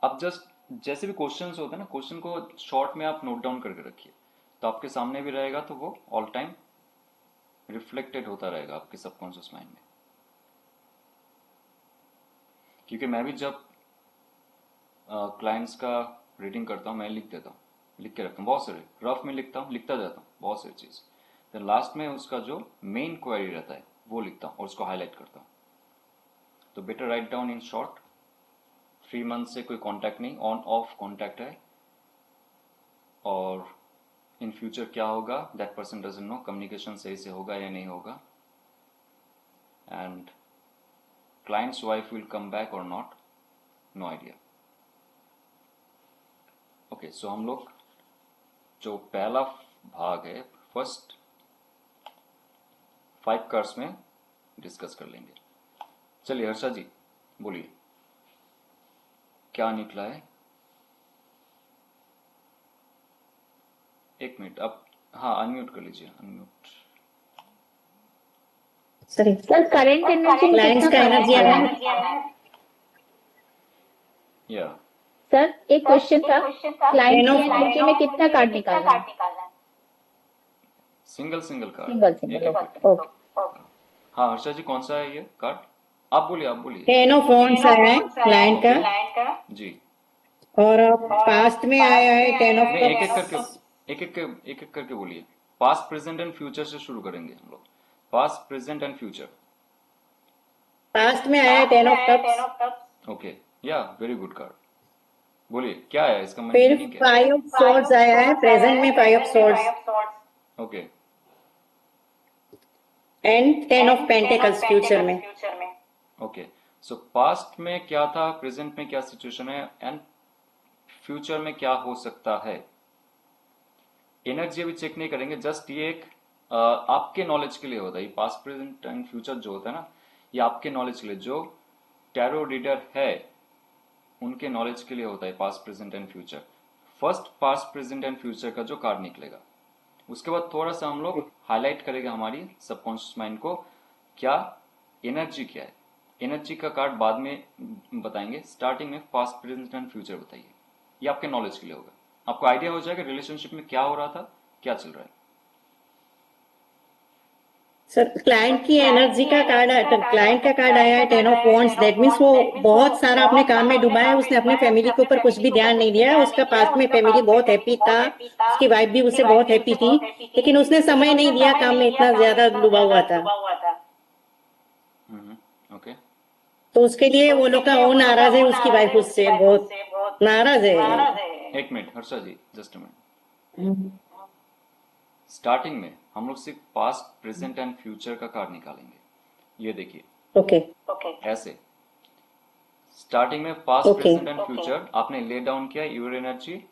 आप जस्ट जैसे भी क्वेश्चंस होते हैं ना, क्वेश्चन को शॉर्ट में आप नोट डाउन करके रखिए, तो आपके सामने भी रहेगा, तो वो ऑल टाइम रिफ्लेक्टेड होता रहेगा आपके सबकॉन्शियस माइंड में। क्योंकि मैं भी जब क्लाइंट्स का रीडिंग करता हूँ, मैं लिख देता हूँ, लिख के रखता हूँ बहुत सारे, रफ में लिखता हूँ, लिखता जाता हूँ बहुत सारी चीज़। फिर लास्ट में उसका जो मेन क्वेरी रहता है वो लिखता हूँ और उसको हाईलाइट करता हूँ। तो better write down in short. 3 month से कोई कांटेक्ट नहीं, ऑन ऑफ कांटेक्ट है, और इन फ्यूचर क्या होगा that person doesn't know, communication सही से होगा या नहीं होगा, and clients wife will come back और नॉट, नो आइडिया। ओके, सो हम लोग जो पहला भाग है, फर्स्ट 5 कार्ड्स में डिस्कस कर लेंगे। चलिए हर्षा जी बोलिए, क्या निकला है? एक मिनट, अब हाँ अनम्यूट कर लीजिए, अनम्यूट। सर करंट एनर्जी में क्लाइंट्स कितना का एनर्जी करंट आया है? है। या सर एक क्वेश्चन था, क्लाइंट टेन की ऑफ एनर्जी में कितना कार्ड निकालना है? सिंगल सिंगल सिंगल कार्ड, एक सिंगल, एक ओके करके। ओके। हाँ हर्षा जी, कौन सा है ये कार्ड? आप बोलिए, आप बोलिए। 10 ऑफ वांड्स आया है क्लाइंट ओके का, जी। और पास्ट में आया है 10 ऑफ नहीं, एक एक कप्स। करके, एक एक करके बोलिए। पास्ट प्रेजेंट एंड फ्यूचर से शुरू करेंगे हम लोग। Past present and future. Past में आया है 10 ऑफ कप्स। ओके, या वेरी गुड कार्ड। बोलिए क्या है इसका फिर मीनिंग, क्या है? 5 ऑफ स्वॉर्ड्स आया है प्रेजेंट में, 5 of swords okay and 10 of pentacles future में। ओके, सो पास्ट में क्या था, प्रेजेंट में क्या सिचुएशन है, एंड फ्यूचर में क्या हो सकता है। एनर्जी अभी चेक नहीं करेंगे, जस्ट ये एक आपके नॉलेज के लिए होता है। ये पास्ट प्रेजेंट एंड फ्यूचर जो होता है ना, ये आपके नॉलेज के लिए, जो टैरो रीडर है उनके नॉलेज के लिए होता है past present and future. First past present and future का जो कार्ड निकलेगा, उसके बाद थोड़ा सा हम लोग हाईलाइट करेंगे हमारी सबकॉन्शियस माइंड को, क्या एनर्जी क्या है। एनर्जी का कार्ड बाद में बताएंगे, स्टार्टिंग में पास्ट प्रेजेंट एंड फ्यूचर बताइए। ये आपके नॉलेज के लिए होगा, आपको आइडिया हो जाएगा रिलेशनशिप में क्या हो रहा था, क्या चल रहा है। सर क्लाइंट की एनर्जी का कार्ड, क्लाइंट का कार्ड आया है 10 ऑफ वांड्स। दैट मीन्स वो बहुत सारा अपने काम में डूबा है, उसने अपने फैमिली के ऊपर कुछ भी ध्यान नहीं दिया है। उसका पास्ट में फैमिली बहुत हैप्पी था, उसकी वाइफ भी उससे बहुत हैप्पी थी, लेकिन उसने समय नहीं दिया, काम में इतना ज्यादा डूबा हुआ था। ओके, तो उसके लिए वो लोग का वो नाराज है, उसकी वाइफ उससे बहुत नाराज है। एक minute Harsha ji, just a minute. Hmm, starting में हम लोग सिर्फ पास्ट प्रेजेंट एंड फ्यूचर का कार्ड निकालेंगे। ये देखिए ओके ऐसे, स्टार्टिंग में past okay present and future आपने ले डाउन किया, your energy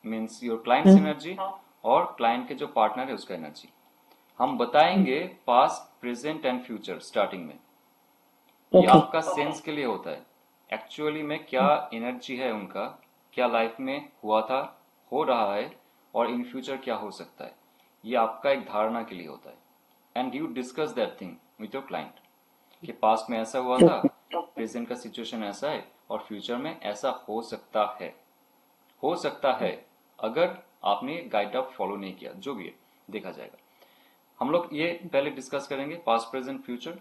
means your clients energy, और क्लाइंट के जो पार्टनर है उसका एनर्जी। हम बताएंगे past present and future starting में। ये ओके आपका सेंस के लिए होता है, एक्चुअली में क्या एनर्जी है उनका, क्या लाइफ में हुआ था, हो रहा है, और इन फ्यूचर क्या हो सकता है। ये आपका एक धारणा के लिए होता है, and you discuss that thing with your client कि पास्ट में ऐसा हुआ था, प्रेजेंट का सिचुएशन ऐसा है, और फ्यूचर में ऐसा हो सकता है। हो सकता है अगर आपने गाइड आप फॉलो नहीं किया, जो भी है देखा जाएगा। हम लोग ये पहले डिस्कस करेंगे पास्ट प्रेजेंट फ्यूचर,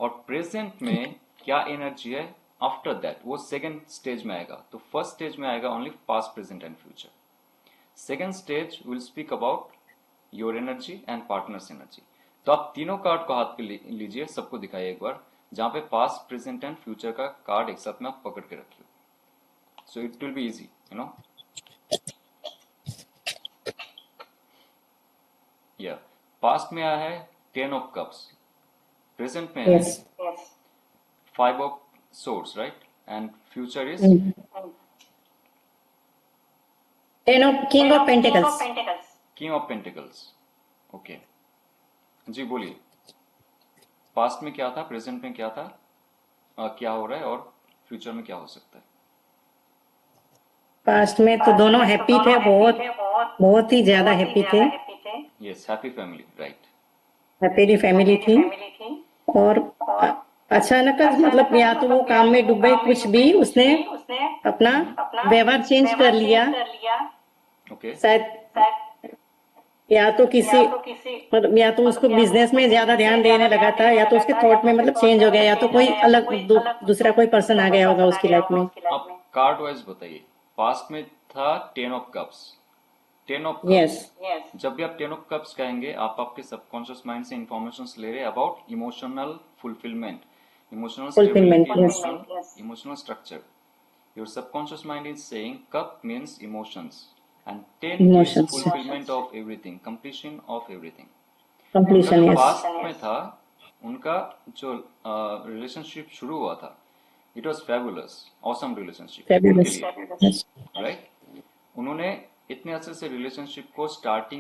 और प्रेजेंट में क्या एनर्जी है। आफ्टर दैट वो सेकेंड स्टेज में आएगा। तो फर्स्ट स्टेज में आएगा only past present and future. Second stage will speak about your energy and partners energy. तो आप तीनों कार्ड को हाथ पे लीजिए, सबको दिखाइए एक बार, जहां पे पास्ट प्रेजेंट एंड फ्यूचर का कार्ड एक साथ में आप पकड़ के रखिए, so it will be easy, you know. या पास्ट में आया है 10 ऑफ कप्स, प्रेजेंट में है yes 5 of swords, right, and future is 10 of king of pentacles. King of pentacles. Okay जी, बोलिए पास्ट में क्या था, प्रेजेंट में क्या था, क्या हो रहा है, और फ्यूचर में क्या हो सकता है। पास्ट में तो दोनों हैप्पी थे, बहुत बहुत ही ज्यादा हैप्पी थे, yes, happy family, right. Happy family थी। और अचानक मतलब या तो वो काम में डूबे, कुछ भी उसने अपना व्यवहार चेंज कर लिया ओके शायद, या तो किसी मतलब या तो उसको बिजनेस में ज्यादा ध्यान देने लगा था, या तो उसके थॉट में मतलब चेंज हो गया, या तो कोई अलग दूसरा कोई पर्सन आ गया होगा उसकी लाइफ में। आप कार्ड वाइज बताइए। पास्ट में था 10 of cups. 10 of cups, yes, जब भी आप 10 ऑफ कप्स कहेंगे, आप आपके सबकॉन्शियस माइंड से इंफॉर्मेशन ले रहे हैं about emotional fulfilment, emotional fulfilment, stability, yes, emotional structure. Your subconscious mind is saying cup means emotions and 10 is emotions, fulfillment of everything, completion of everything. उनका completion, जो yes, past में था, उनका जो रिलेशनशिप शुरू हुआ था, it was fabulous, awesome relationship उनके फैबुलस, लिए, यस, राइट। उन्होंने इतने अच्छे से रिलेशनशिप को स्टार्ट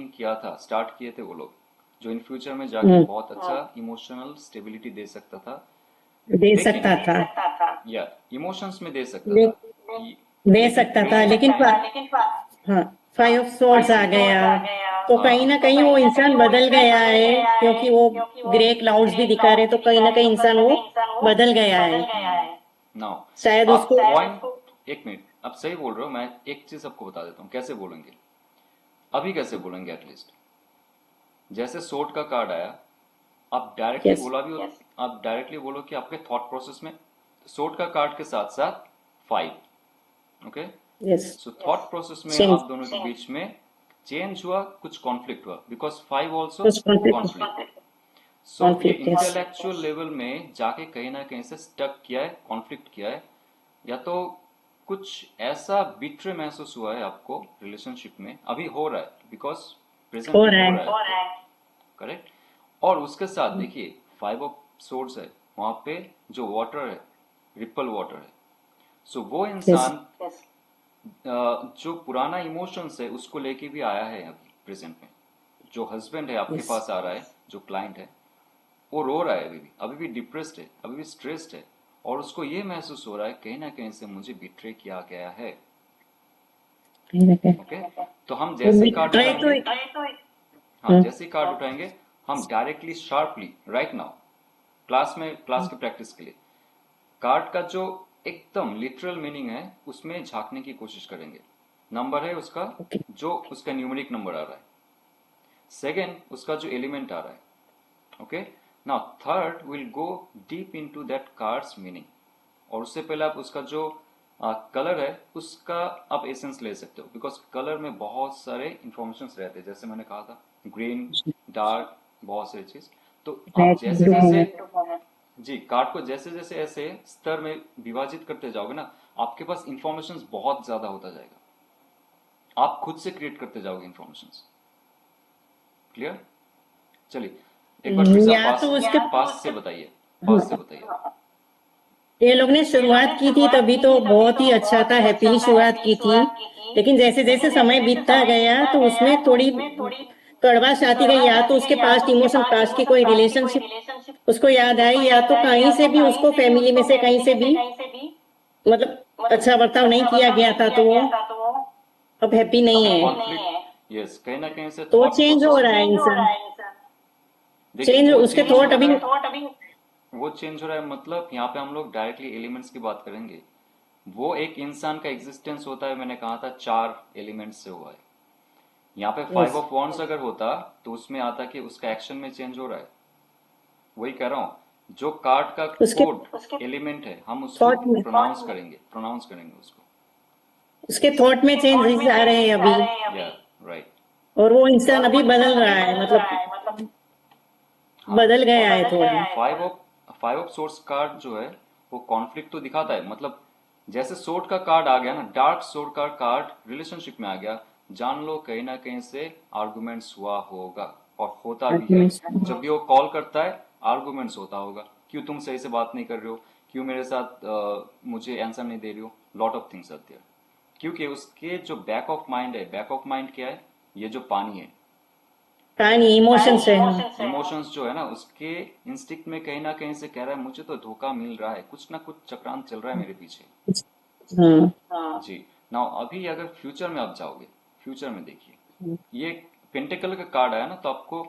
किए थे वो लोग, जो इन फ्यूचर में जाके बहुत अच्छा इमोशनल स्टेबिलिटी दे सकता था। दे लेकिन सकता था, या इमोशंस में दे सकता ले, था, दे लेकिन सकता था, प्रेजेंट लेकिन में, हाँ, 5 ऑफ सोर्ड्स आ गया, तो कहीं हाँ, ना कहीं वो इंसान बदल गया है, क्योंकि वो ग्रे क्लाउड्स भी दिखा रहे हैं, तो कहीं ना कहीं इंसान वो बदल गया है, नाउ शायद आप उसको। पॉइंट, एक मिनट, आप सही बोल रहे हो। मैं एक चीज आपको बता देता हूँ कैसे बोलेंगे। अभी कैसे बोलेंगे एटलीस्ट, जैसे सोर्ड का कार्ड आया, आप डायरेक्टली यस, बोला भी, आप डायरेक्टली बोलो कि आपके थॉट प्रोसेस में सोर्ड का कार्ड के साथ साथ 5, okay. Yes, so thought process में चेंज, आप दोनों के बीच में चेंज हुआ, कुछ कॉन्फ्लिक्ट हुआ, बिकॉज 5 ऑल्सो कुछ कॉन्फ्लिक्ट, कॉन्फ्लिक्ट। सो ये यस, इंटेलेक्चुअल लेवल में जाके कहीं ना कहीं से स्टक किया है, कॉन्फ्लिक्ट किया है, या तो कुछ ऐसा बिट्रे महसूस हुआ है आपको रिलेशनशिप में, अभी हो रहा है, बिकॉज प्रेजेंट हो में रहा हो है, रहा है, करेक्ट। और उसके साथ देखिए 5 ऑफ सोर्ड्स है, वहां पे जो वाटर है, रिपल वाटर है। सो वो यस, इंसान जो पुराना इमोशंस है उसको लेके भी आया है अभी प्रेजेंट में। जो हस्बैंड है आपके यस, पास आ रहा है, जो क्लाइंट है, वो रो रहा है, अभी भी डिप्रेस्ड है, अभी भी स्ट्रेस्ड है, और उसको ये महसूस हो रहा है कहीं ना कहीं से मुझे बिट्रे किया गया है, कहीं ना कहीं ओके। तो हम वो जैसे ही कार्ड बिट्राई तो, उठाएंगे, हाँ, जैसे ही कार्ड उठाएंगे, हम directly sharply right now class की प्रैक्टिस के लिए कार्ड का जो एकदम लिटरल मीनिंग है उसमें झांकने की कोशिश करेंगे। नंबर है उसका, ओके, जो उसका न्यूमेरिक नंबर आ रहा है। सेकेंड, उसका जो एलिमेंट आ रहा है, okay. Now third will go deep into that cards meaning, और उससे पहले आप उसका जो कलर है उसका आप एसेंस ले सकते हो, बिकॉज कलर में बहुत सारे इंफॉर्मेशन रहते हैं, जैसे मैंने कहा था, ग्रीन, डार्क, बहुत सारी चीज। तो आप रेड, जैसे ब्लू जैसे, मोमेंट, जी, कार्ड को जैसे जैसे ऐसे स्तर में विभाजित करते जाओगे ना, आपके पास इंफॉर्मेशन बहुत ज्यादा होता जाएगा, आप खुद से क्रिएट करते जाओगे इंफॉर्मेशन। क्लियर? चलिए एक बार फिर से आप या तो उसके, पास से बताइए, हाँ, पास से बताइए। ये लोग ने शुरुआत की थी तभी तो बहुत ही अच्छा था, हैप्पीली शुरुआत की थी, लेकिन जैसे जैसे समय बीतता गया तो उसमें थोड़ी कड़वाश आती गई, या तो उसके पास्ट इमोशन, पास्ट की कोई रिलेशनशिप उसको याद आई, या तो कहीं से भी उसको फैमिली में से कहीं से भी मतलब अच्छा बर्ताव नहीं किया गया था, तो वो अब हैप्पी नहीं है, कॉन्फ्लिक्ट, यस, कहीं ना कहीं से तो वो थॉट चेंज हो प्रोसेस रहा में, है इंसान, देखिए चेंज वो उसके चेंज हो थॉट रहा अभी, है, वो चेंज हो रहा है, मतलब यहाँ पे हम लोग डायरेक्टली एलिमेंट्स की बात करेंगे। वो एक इंसान का एग्जिस्टेंस होता है, मैंने कहा था 4 एलिमेंट्स से हुआ है। यहाँ पे 5 ऑफ वॉन्ड्स अगर होता तो उसमें आता कि उसका एक्शन में चेंज हो रहा है। वही कह रहा हूँ, जो कार्ड का उसके कोड एलिमेंट है हम उसको थॉट में, प्रोनाउंस करेंगे उसको, उसके थॉट में चेंजेस आ रहे हैं अभी, या राइट। और वो इंसान अभी बदल रहा है, मतलब हाँ, बदल गया और है थोड़ा, फाइव ऑफ सोर्स कार्ड जो है वो कॉन्फ्लिक्ट तो दिखाता है, मतलब जैसे सोर्ड का कार्ड आ गया ना, डार्क सोर्ड का कार्ड रिलेशनशिप में आ गया, जान लो कहीं ना कहीं से आर्गुमेंट्स हुआ होगा, और होता भी है। आर्गुमेंट्स, जब भी वो कॉल करता है आर्गुमेंट्स होता होगा, क्यों तुम सही से बात नहीं कर रहे हो, क्यों मेरे साथ मुझे आंसर नहीं दे रही हो, lot of things are there. क्योंकि उसके जो बैक ऑफ माइंड है, बैक ऑफ माइंड क्या है, ये जो पानी है, कहानी इमोशंस है, हाँ, इमोशंस जो है ना, उसके इंस्टिक्ट में कहीं ना कहीं से कह रहा है मुझे तो धोखा मिल रहा है, कुछ ना कुछ चक्रांत चल रहा है मेरे पीछे। हाँ, जी। नाउ अभी अगर फ्यूचर में आप जाओगे, फ्यूचर में देखिए, ये पेंटिकल का कार्ड आया ना, तो आपको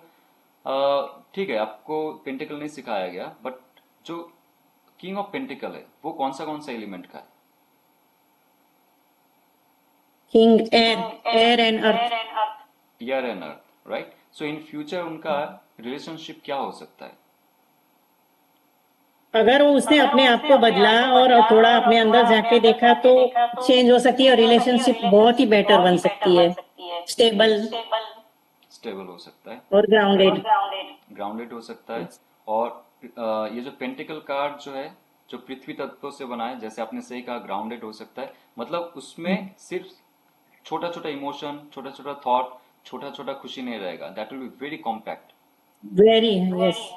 ठीक है, आपको पेंटिकल नहीं सिखाया गया, बट जो किंग ऑफ पेंटिकल है वो कौन सा एलिमेंट का है? King air, air and earth. Air and earth, right? So in future उनका रिलेशनशिप क्या हो सकता है? अगर वो उसने अपने आप को बदला और थोड़ा अपने अंदर जाके देखा तो चेंज हो सकती है और रिलेशनशिप बहुत ही बेटर बन सकती है, स्टेबल स्टेबल हो सकता है, और ग्राउंडेड। ग्राउंडेड हो सकता है। और ये जो पेंटिकल कार्ड जो है जो पृथ्वी तत्वों से बना है, जैसे आपने सही कहा, ग्राउंडेड हो सकता है। मतलब उसमें सिर्फ छोटा छोटा इमोशन, छोटा छोटा थॉट, छोटा छोटा खुशी नहीं रहेगा। That will be very compact, very, yes,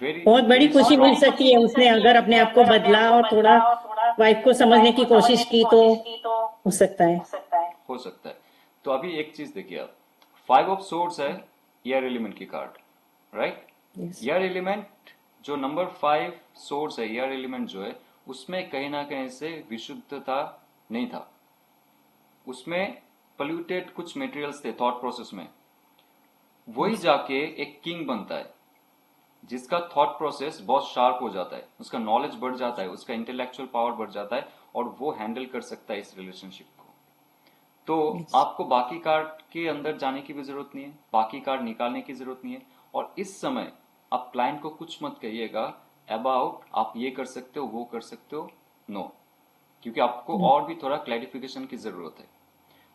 very बहुत बड़ी वेरी खुशी मिल स्ट्रांग। सकती है उसने अगर अपने आप को बदला और थोड़ा वाइफ को समझने की कोशिश की तो हो सकता है। हो सकता है। तो अभी एक चीज देखिए, आप 5 ऑफ सोर्ड्स है एयर एलिमेंट की card, right? Yes, air element जो नंबर 5 सोर्स है, एयर एलिमेंट जो है उसमें कहीं ना कहीं से विशुद्धता नहीं था। उसमें पोल्यूटेड कुछ मटेरियल्स थे थॉट प्रोसेस में। वही जाके एक किंग बनता है जिसका थॉट प्रोसेस बहुत शार्प हो जाता है, उसका नॉलेज बढ़ जाता है, उसका इंटेलेक्चुअल पावर बढ़ जाता है और वो हैंडल कर सकता है इस रिलेशनशिप को। तो यस, आपको बाकी कार्ड के अंदर जाने की भी जरूरत नहीं है, बाकी कार्ड निकालने की जरूरत नहीं है। और इस समय आप क्लाइंट को कुछ मत कहिएगा अबाउट आप ये कर सकते हो, वो कर सकते हो, नो। क्योंकि आपको और भी थोड़ा क्लैरिफिकेशन की जरूरत है।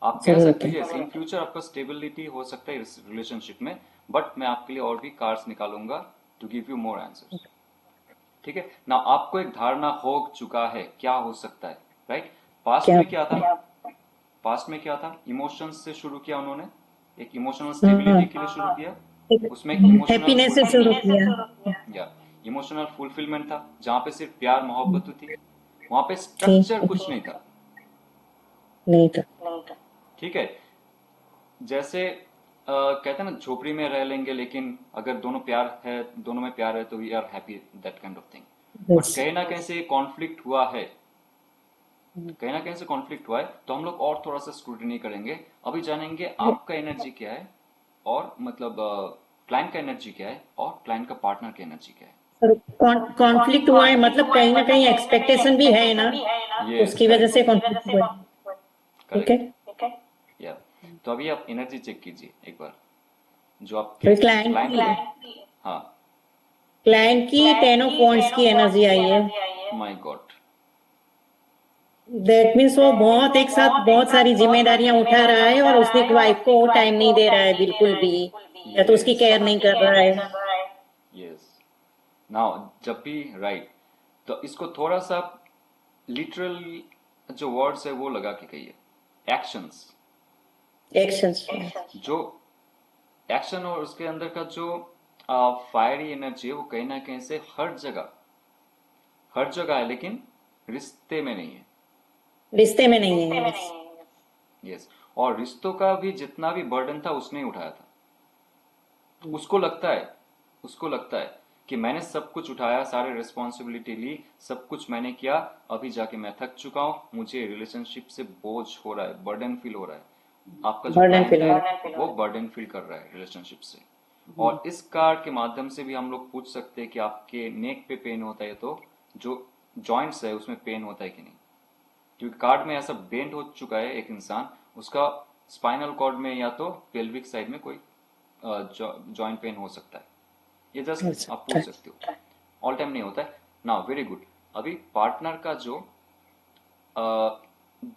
आप कह जरूरत सकते है। हैं यस इन फ्यूचर आपका स्टेबिलिटी हो सकता है इस रिलेशनशिप में, बट मैं आपके लिए और भी कार्ड्स निकालूंगा to give you more answers. ठीक है ना? आपको एक धारणा हो चुका है क्या हो सकता है, राइट? पास्ट क्या? में क्या था? पास्ट में क्या था? इमोशंस से शुरू किया उन्होंने, एक इमोशनल हाँ, स्टेबिलिटी के लिए शुरू किया। उसमें एक इमोशनल हैप्पीनेस से शुरू किया या इमोशनल फुलफिलमेंट था जहां पे सिर्फ प्यार मोहब्बत थी। वहां पे थी, स्ट्रक्चर कुछ नहीं था। नहीं था। ठीक है? जैसे कहते हैं ना, झोपड़ी में रह लेंगे लेकिन अगर दोनों प्यार है, दोनों में प्यार है तो we are happy, that kind of thing. But yes, कहीं ना कहीं से कॉन्फ्लिक्ट हुआ है, कहीं ना कहीं से कॉन्फ्लिक्ट हुआ है, तो हम लोग और थोड़ा सा स्क्रूटनी करेंगे। अभी जानेंगे आपका एनर्जी क्या है, और मतलब क्लाइंट का एनर्जी क्या है और क्लाइंट का पार्टनर की एनर्जी क्या है। कॉन्फ्लिक्ट हुआ है मतलब कहीं ना कहीं एक्सपेक्टेशन भी है ना, यस, उसकी वजह करेक्ट से कॉन्फ्लिक्ट हुआ है। ठीक है। करेक्ट। या तो अभी आप एनर्जी चेक कीजिए एक बार, जो आपके फिर क्लाइंट क्लाइंट की है। हाँ, क्लाइंट की 10 ऑफ वांड्स की एनर्जी आई है। My God. दैट मीन्स वो बहुत एक साथ बहुत सारी जिम्मेदारियां उठा रहा है और उसकी वाइफ को वो टाइम नहीं दे रहा है बिल्कुल भी, या तो उसकी यस केयर नहीं कर रहा है। यस। नाउ जब भी राइट, तो इसको थोड़ा सा लिटरल जो वर्ड्स है वो लगा के कहिए, एक्शंस। एक्शंस। जो एक्शन और उसके अंदर का जो फायरी एनर्जी है वो कहीं ना कहीं से हर जगह है, लेकिन रिश्ते में नहीं है। रिश्ते में नहीं है, yes। यस। और रिश्तों का भी जितना भी बर्डन था उसने ही उठाया था। उसको लगता है, उसको लगता है कि मैंने सब कुछ उठाया, सारे रिस्पॉन्सिबिलिटी ली, सब कुछ मैंने किया, अभी जाके मैं थक चुका हूं, मुझे रिलेशनशिप से बोझ हो रहा है, बर्डन फील हो रहा है। आपका जो बर्डन क्लाइंट फील हो है वो बर्डन फील कर रहा है रिलेशनशिप से। और इस कार्ड के माध्यम से भी हम लोग पूछ सकते हैं कि आपके नेक पे पेन होता है तो जो जॉइंट्स है उसमें पेन होता है कि नहीं। क्योंकि कार्ड में ऐसा बेंड हो चुका है एक इंसान, उसका स्पाइनल कॉर्ड में या तो पेल्विक साइड में कोई जॉइंट पेन हो सकता है। ये जस्ट आप सकता पूछ है। सकते हो, ऑल टाइम नहीं होता है ना। Very good. अभी पार्टनर का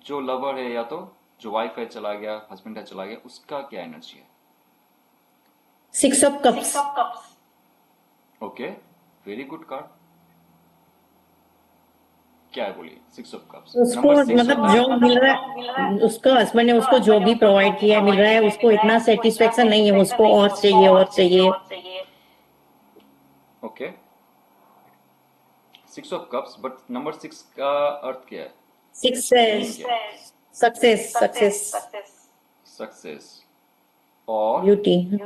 जो लवर है या तो जो वाइफ है चला गया, हस्बैंड है चला गया, उसका क्या एनर्जी है? 6 of cups. Okay, very good card. क्या है बोलिए? 6 ऑफ कप्स। उसको नंबर 6 मतलब होता जो है। मिल रहा है, उसको हस्बैंड ने उसको जो भी प्रोवाइड किया है मिल रहा है, उसको इतना सेटिस्फेक्शन नहीं है, उसको और चाहिए और चाहिए। Okay, 6 of cups, but number 6 का अर्थ क्या है? 6 मीनिंग क्या है? Success, success, success. और ब्यूटी,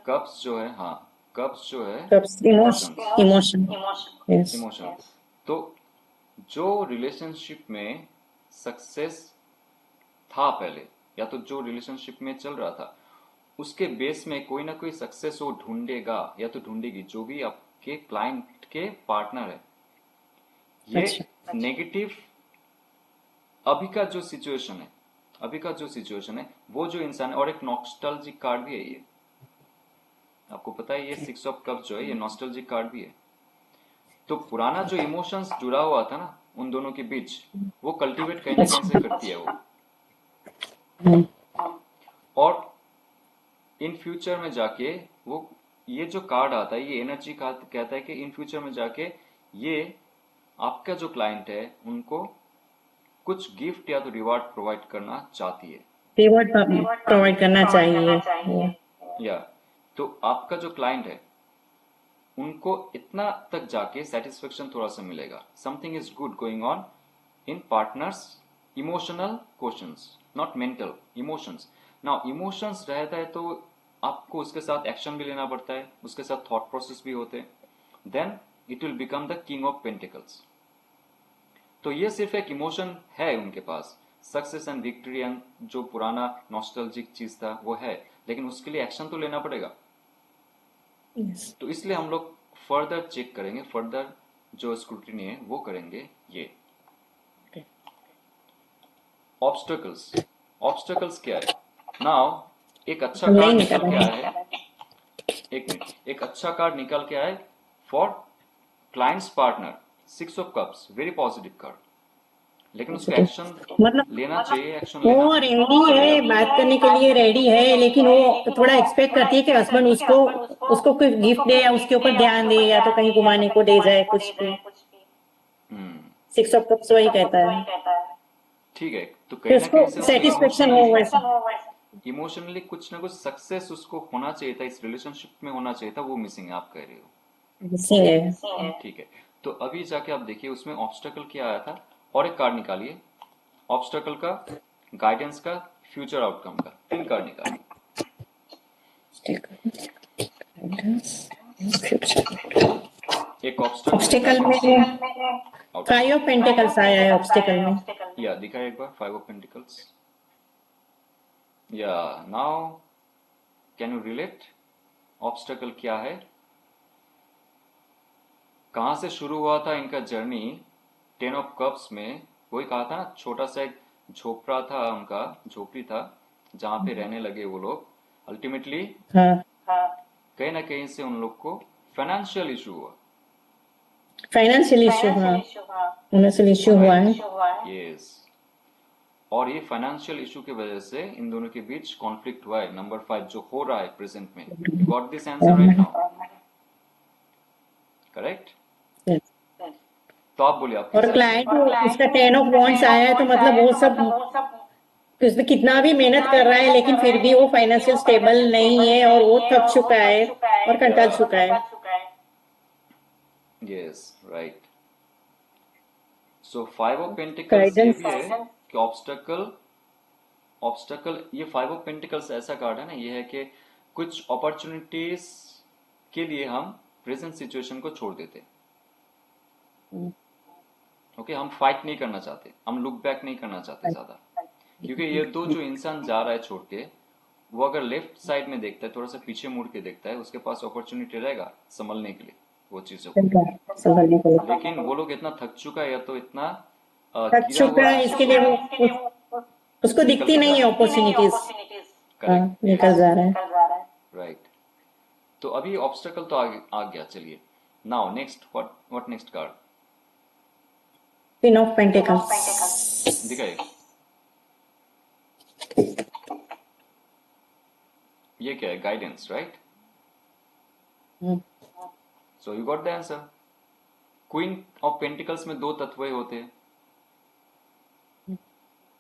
कप्स जो है, हाँ, कप्स जो है cups, emotions, emotion, yes. Emotion. तो जो रिलेशनशिप में सक्सेस था पहले, या तो जो रिलेशनशिप में चल रहा था उसके बेस में कोई ना कोई सक्सेस वो ढूंढेगा या तो ढूंढेगी, जो भी आपके क्लाइंट के पार्टनर है। ये अच्छा नेगेटिव अभी का जो सिचुएशन है वो जो इंसान है, और एक नॉस्टैल्जिक कार्ड भी है ये, आपको पता है ये 6 ऑफ कप जो है ये नॉस्टैल्जिक कार्ड भी है। तो पुराना जो इमोशंस जुड़ा हुआ था ना उन दोनों के बीच, वो कल्टीवेट कहीं ना कहीं से करती है वो। हम्म, और इन फ्यूचर में जाके वो, ये जो कार्ड आता है ये एनर्जी कहता है कि इन फ्यूचर में जाके ये आपका जो क्लाइंट है उनको कुछ गिफ्ट या तो रिवार्ड प्रोवाइड करना चाहती है। रिवॉर्ड प्रोवाइड करना चाहिए वो। या तो आपका जो क्लाइंट है उनको इतना तक जाके सेटिस्फेक्शन थोड़ा सा मिलेगा, something is good going on in partners emotional questions, not mental emotions. Now emotions रहता है तो आपको उसके साथ एक्शन भी लेना पड़ता है, उसके साथ थॉट प्रोसेस भी होते हैं, then it will become the king of pentacles. तो ये सिर्फ एक इमोशन है उनके पास, सक्सेस एंड विक्ट्री एंड जो पुराना नॉस्टैल्जिक चीज था वो है, लेकिन उसके लिए एक्शन तो लेना पड़ेगा। Yes. तो इसलिए हम लोग फर्दर चेक करेंगे, फर्दर जो स्क्रूटिनी है वो करेंगे। ये Okay. ऑब्स्टकल्स, ऑब्स्टकल्स क्या है? नाउ एक अच्छा हम नहीं कार्ड निकल निकल के रहे आया है, एक मिनट, एक अच्छा कार्ड निकल के आया for clients partner, 6 of cups, very positive card, लेकिन उसका एक्शन मतलब लेना चाहिए, एक्शन लेना। वो रेडी है, बात करने के लिए रेडी है, लेकिन वो थोड़ा एक्सपेक्ट करती है कि हस्बैंड उसको उसको कोई गिफ्ट दे या उसके ऊपर ध्यान दे या तो कहीं घुमाने को ले जाए कुछ भी। हम्म, 6 ऑफ कप्स वही कहता है ठीक है। तो कि कहीं ना उसको कहीं से सेटिस्फेक्शन हो वैसे। इमोशनली कुछ ना कुछ सक्सेस उसको होना चाहिए था, इस रिलेशनशिप में होना चाहिए था, वो मिसिंग है, आप कह रहे हो। मिसिंग है। ठीक है, तो अभी जाके आप देखिए उसमें ऑब्स्टकल क्या आया था, और एक कार्ड निकालिए ऑब्स्टकल का, गाइडेंस का, फ्यूचर आउटकम का, 3 कार्ड निकालिए। एक ऑब्स्टकल ऑब्स्टिकल में आउटकम, 5 ऑफ पेंटिकल्स आया है ऑब्स्टिकल में। या दिखा एक बार 5 ऑफ पेंटिकल्स। या now can you relate obstacle क्या है, कहां से शुरू हुआ था इनका जर्नी? 10 ऑफ कप्स में वही कहा था ना, छोटा सा एक झोपड़ा था उनका, झोपड़ी था जहां पे रहने लगे वो लोग। अल्टीमेटली हाँ, कहीं ना कहीं से उन लोग को फाइनेंशियल इशू हुआ। फाइनेंशियल इशू, हाँ फाइनेंशियल इशू हुआ है। यस, और ये फाइनेंशियल इशू की वजह से इन दोनों के बीच कॉन्फ्लिक्ट हुआ है, नंबर 5 जो हो रहा है प्रेजेंट में। You got this answer right now, correct? तो आप बोलिए आप और कैसे क्लाइंट उसका 10 ऑफ वॉन्ड्स आया है तो मतलब वो सब उसमें कितना भी मेहनत कर रहा है लेकिन फिर भी वो फाइनेंशियल स्टेबल नहीं है और वो थक चुका है और कंटाल चुका है। Yes right. So 5 of pentacles ये गाइडेंस भी है कि ऑब्स्टकल, ऑब्स्टकल ये 5 ऑफ पेंटिकल्स ऐसा कार्ड है ना, ये है कि कुछ अपॉर्चुनिटीज के लिए हम प्रेजेंट सिचुएशन को छोड़ देते। ओके, हम फाइट नहीं करना चाहते, हम लुक बैक नहीं करना चाहते ज्यादा, क्योंकि ये तो जो इंसान जा रहा है छोड़ के, वो अगर लेफ्ट साइड में देखता है, थोड़ा सा पीछे मुड़ के देखता है, उसके पास अपॉर्चुनिटी रहेगा संभलने के लिए वो चीजों को। संभालने को लेकिन वो लोग इतना थक चुका है या तो इतना थक गिरा चुका हुआ है, इसके लिए वो उसको दिखती नहीं है अपॉर्चुनिटीज। करेक्ट, निकल जा रहा है। राइट। तो अभी ऑब्स्टकल तो आ गया, चलिए now next, what next card 10 of pentacles दिखाइए। ये क्या है? Guidance, right? So you got the answer. Queen of pentacles में 2 तत्व होते हैं,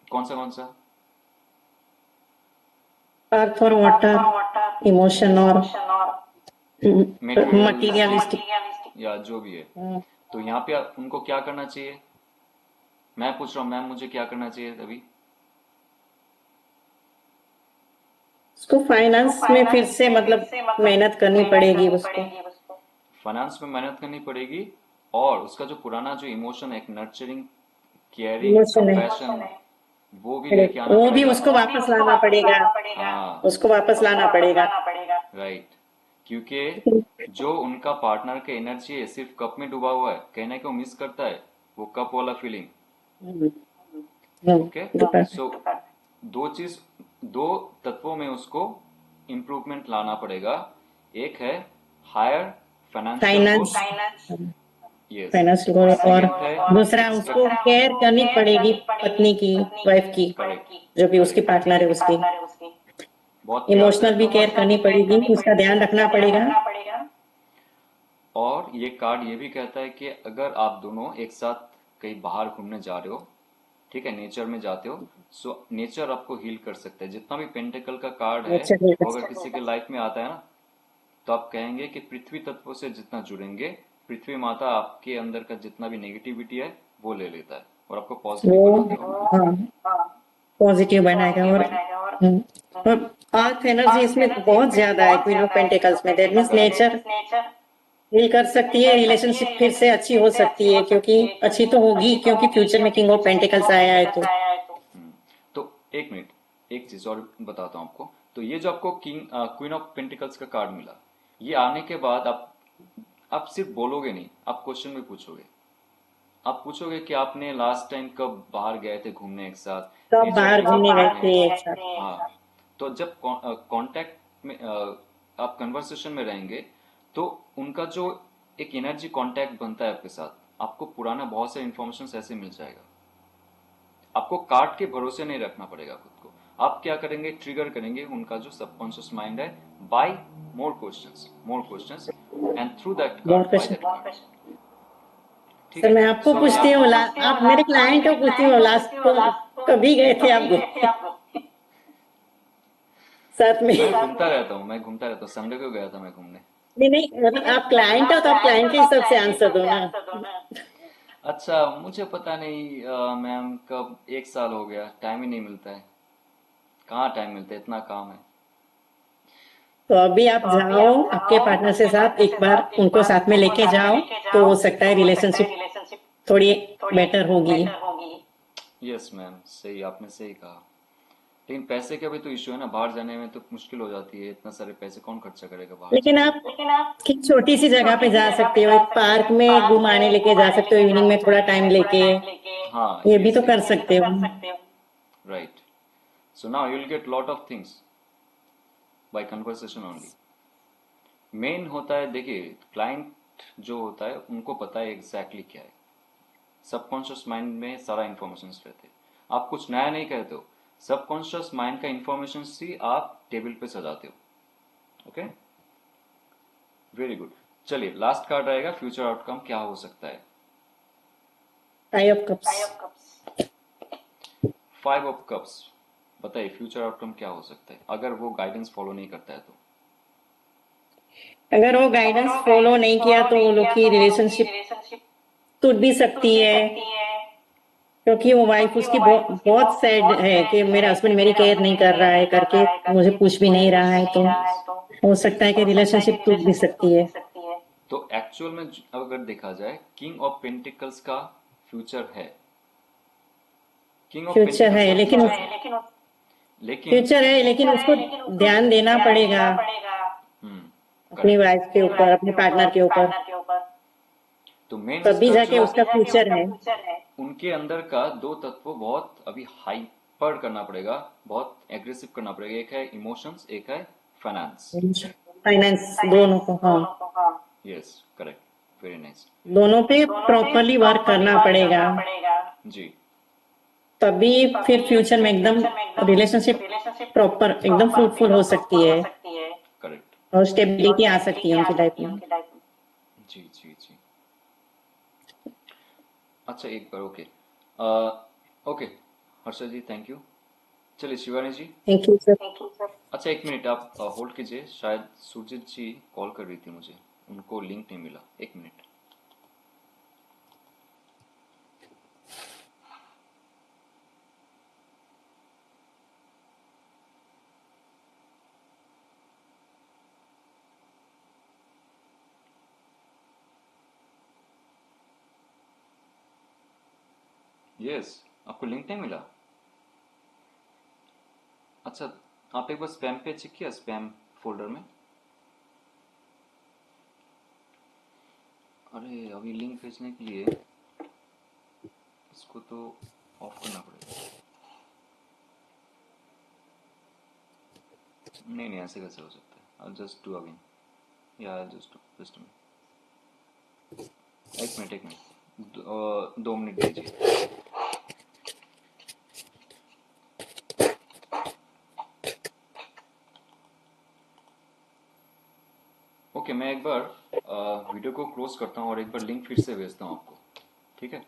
कौन सा? अर्थ और वाटर, इमोशन और मटीरियलिस्टिक। या जो भी है। तो यहाँ पे उनको क्या करना चाहिए? मैं पूछ रहा हूँ मैम, मुझे क्या करना चाहिए अभी? उसको फाइनेंस में फिर से मतलब मेहनत करनी पड़ेगी उसको। फाइनेंस में मेहनत करनी पड़ेगी, और उसका जो पुराना जो इमोशन है, एक नर्चरिंग, केयरिंग, इमोशन है, कंपैशन, वो भी लेके आना वो भी पड़ेगा। उसको वापस लाना पड़ेगा। हाँ, उसको वापस लाना पड़ेगा। राइट। क्योंकि जो उनका पार्टनर का एनर्जी है सिर्फ कप में डूबा हुआ है, कहने को मिस करता है, वो कप वाला फीलिंग। ओके, दुकान सो दो तत्वों में उसको इम्प्रूवमेंट लाना पड़ेगा। एक है higher financial goal, finance yes, finance और गोल, और सेकंड है दूसरा उसको केयर करनी पड़ेगी पत्नी की, वाइफ की, करेक्ट, जो भी उसकी करेक्ट, पार्टनर है उसकी। बहुत प्यार इमोशनल करना भी केयर पड़ेगा। करनी पड़ेगी, उसका ध्यान रखना पड़ेगा। और ये कार्ड ये भी कहता है कि अगर आप दोनों एक साथ कहीं बाहर घूमने जा रहे हो, ठीक है, नेचर में जाते हो, सो नेचर आपको हील कर सकता है। जितना भी पेंटिकल का कार्ड है नेचर भी वो अगर किसी के लाइफ में आता है ना, तो आप कहेंगे कि पृथ्वी तत्व से जितना जुड़ेंगे, पृथ्वी माता आपके अंदर का जितना भी नेगेटिविटी है वो ले लेता है और आपको पॉजिटिव वो, बना देगा। हाँ, पॉजिटिव बनाएगा। हम्म, और अर्थ एनर्जी इसमें बहुत ज्यादा है क्वीन ऑफ पेंटिकल्स में। दैट मीन्स नेचर हील कर सकती है, रिलेशनशिप फिर से अच्छी हो सकती है, क्योंकि अच्छी तो होगी क्योंकि फ्यूचर में किंग ऑफ पेंटिकल्स आया है तो। हम्म, तो एक मिनट, एक चीज और बताता हूँ आपको। तो ये जो आपको क्वीन ऑफ पेंटिकल्स का कार्ड मिला, ये आने के बाद आप सिर्फ बोलोगे नहीं, आप क्वेश्चन भी पूछोगे। आप पूछोगे कि आपने लास्ट टाइम कब बाहर गए थे घूमने एक साथ, कब नेचर बाहर के साथ घूमने गए घूमने। थे एक साथ? हाँ, तो जब कांटेक्ट में आप कन्वर्सेशन में रहेंगे, तो उनका जो एक एनर्जी कांटेक्ट बनता है आपके साथ, आपको पुराना बहुत सारे इन्फॉर्मेशन ऐसे मिल जाएगा। आपको कार्ड के भरोसे नहीं रखना पड़ेगा खुद को। आप क्या करेंगे, ट्रिगर करेंगे उनका जो सबकॉन्शियस माइंड है, by more questions and through that बहुत card, by question. That card. ठीक सर है, मैं आपको सो पूछती हूँ, आप मेरे क्लाइंट हो, पूछती हूँ लास्ट को कभी गए थे आप घूमने साथ में? मैं घूमता रहता हूँ, संडे को गया था मैं घूमने। नहीं नहीं, मतलब आप क्लाइंट हो तो आप क्लाइंट के हिसाब से आंसर दो ना। अच्छा, मुझे पता नहीं मैम, कब 1 साल हो गया, टाइम ही नहीं मिलता है। कहाँ टाइम मिलता है, इतना काम है। तो अभी आप जाओ आपके पार्टनर से साथ, एक बार उनको साथ में लेके जाओ, तो हो सकता है रिलेशनशिप थोड़ी बेटर होगी। यस मैम, सही, आपने सही कहा। लेकिन पैसे का भी तो इश्यू है ना, बाहर जाने में तो मुश्किल हो जाती है, इतना सारे पैसे कौन खर्चा करेगा बाहर लेकिन जाके। आप एक छोटी सी जगह पे जा सकते हो, एक पार्क में घुमाने लेके जा सकते हो, इवनिंग में थोड़ा टाइम लेके, हाँ, ये ये भी तो सही कर कहा, सकते हो। Right. So now you will get lot of things by conversation only. Main होता है, देखिए, क्लाइंट जो होता है उनको पता है एग्जैक्टली क्या है। सबकॉन्शियस माइंड में सारा इन्फॉर्मेशन रहते हैं। आप कुछ नया नहीं कहते हो, सबकॉन्शियस माइंड का इन्फॉर्मेशन ही आप टेबल पे सजाते हो। Okay, very good. चलिए, लास्ट कार्ड रहेगा, फ्यूचर आउटकम क्या हो सकता है। Five of cups. 5 of cups, बताइए फ्यूचर आउटकम क्या हो सकता है अगर वो गाइडेंस फॉलो नहीं करता है तो। अगर वो गाइडेंस फॉलो नहीं किया तो वो लोग की रिलेशनशिप टूट भी सकती है, क्योंकि वो वाइफ उसकी बहुत सैड है कि मेरा हस्बैंड मेरी केयर नहीं कर रहा है करके, मुझे पूछ भी नहीं रहा है, तो हो सकता है कि रिलेशनशिप टूट भी सकती है। तो एक्चुअल में अगर देखा जाए, किंग ऑफ पेंटिकल्स का फ्यूचर है। किंग ऑफ फ्यूचर पेंटिकल्स है, का लेकिन फ्यूचर है, लेकिन फ्यूचर है लेकिन उसको ध्यान देना पड़ेगा हम्म, अपनी करेक्ट। वाइफ के ऊपर, अपने पार्टनर के ऊपर, तो मेन तभी उसका जाके जो उसका फ्यूचर है। उनके अंदर का दो तत्व बहुत अभी हाइपर करना पड़ेगा, बहुत एग्रेसिव करना पड़ेगा। एक है इमोशंस, एक है फाइनेंस। फाइनेंस, दोनों को, हाँ, यस, करेक्ट, वेरी नाइस। दोनों पे प्रॉपरली वर्क करना पड़ेगा, जी, तभी फिर फ्यूचर में एकदम रिलेशनशिप प्रॉपर एकदम फ्रूटफुल हो सकती है करेक्ट, और स्टेबिलिटी आ सकती है उनकी लाइफ में। जी जी जी। अच्छा, एक बार, okay, okay, Harsha ji, thank you. चलिए Shivani ji. Thank you sir. अच्छा, एक मिनट आप होल्ड कीजिए, शायद सुरजीत जी कॉल कर रही थी मुझे, उनको लिंक नहीं मिला, एक मिनट। यस, आपको लिंक नहीं मिला? अच्छा, आप एक बार स्पैम पे चेक किया, स्पैम फोल्डर में? अरे, अभी लिंक भेजने के लिए इसको तो ऑफ करना पड़ेगा। नहीं नहीं, ऐसे कैसे हो सकता है? I'll just do again. Yeah, I'll just do just a minute. एक मिनट 2 मिनट दीजिए। ओके, मैं एक बार वीडियो को क्लोज करता हूँ और एक बार लिंक फिर से भेजता हूँ आपको, ठीक है?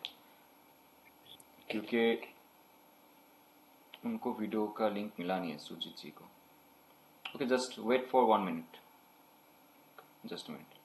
क्योंकि उनको वीडियो का लिंक मिला नहीं है, सुजीत जी को। Okay, just wait for 1 minute, just a minute.